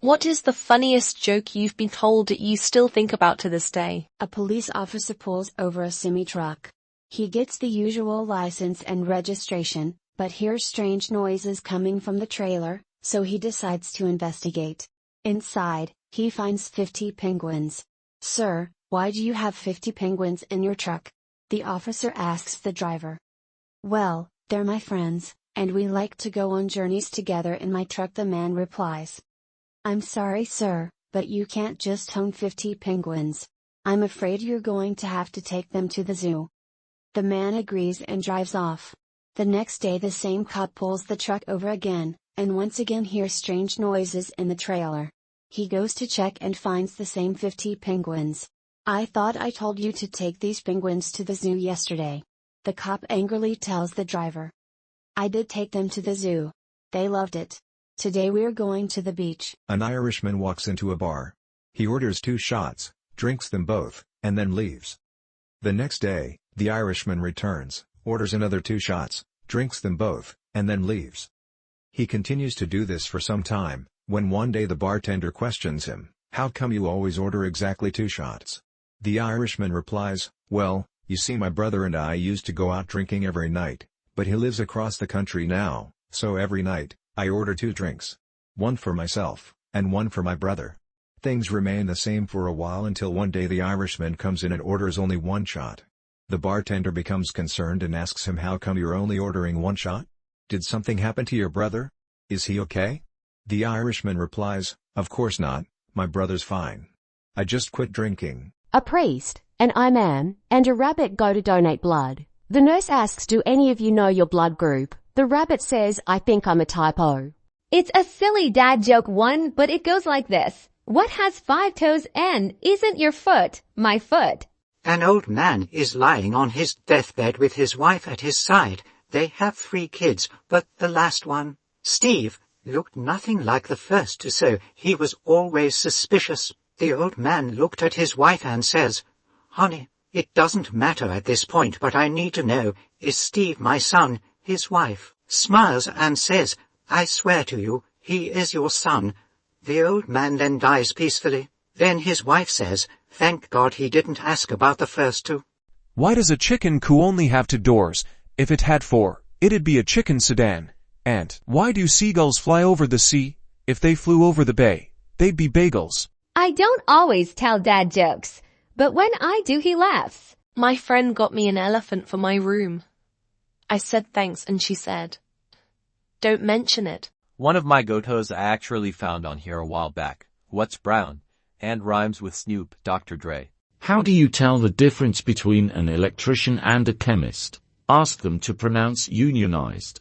What is the funniest joke you've been told that you still think about to this day? A police officer pulls over a semi-truck. He gets the usual license and registration, but hears strange noises coming from the trailer, so he decides to investigate. Inside, he finds 50 penguins. "Sir, why do you have 50 penguins in your truck?" the officer asks the driver. "Well, they're my friends, and we like to go on journeys together in my truck," the man replies. "I'm sorry, sir, but you can't just own 50 penguins. I'm afraid you're going to have to take them to the zoo." The man agrees and drives off. The next day the same cop pulls the truck over again, and once again hears strange noises in the trailer. He goes to check and finds the same 50 penguins. "I thought I told you to take these penguins to the zoo yesterday," the cop angrily tells the driver. "I did take them to the zoo. They loved it. Today we're going to the beach." An Irishman walks into a bar. He orders 2 shots, drinks them both, and then leaves. The next day, the Irishman returns, orders another 2 shots, drinks them both, and then leaves. He continues to do this for some time, when one day the bartender questions him, "How come you always order exactly 2 shots?" The Irishman replies, "Well, you see, my brother and I used to go out drinking every night, but he lives across the country now, so every night, I order 2 drinks. One for myself, and one for my brother." Things remain the same for a while until one day the Irishman comes in and orders only 1 shot. The bartender becomes concerned and asks him, "How come you're only ordering 1 shot? Did something happen to your brother? Is he okay?" The Irishman replies, "Of course not, my brother's fine. I just quit drinking." A priest, an imam, and a rabbit go to donate blood. The nurse asks, "Do any of you know your blood group?" The rabbit says, "I think I'm a type O." It's a silly dad joke one, but it goes like this. What has 5 toes and isn't your foot my foot? An old man is lying on his deathbed with his wife at his side. They have 3 kids, but the last one, Steve, looked nothing like the first, so he was always suspicious. The old man looked at his wife and says, "Honey, it doesn't matter at this point, but I need to know, is Steve my son?" His wife smiles and says, "I swear to you, he is your son." The old man then dies peacefully. Then his wife says, "Thank God he didn't ask about the first 2. Why does a chicken coop only have 2 doors? If it had 4, it'd be a chicken sedan. And why do seagulls fly over the sea? If they flew over the bay, they'd be bagels." I don't always tell dad jokes, but when I do he laughs. My friend got me an elephant for my room. I said thanks and she said, "Don't mention it." One of my gotos I actually found on here a while back. What's brown? And rhymes with Snoop, Dr. Dre. How do you tell the difference between an electrician and a chemist? Ask them to pronounce unionized.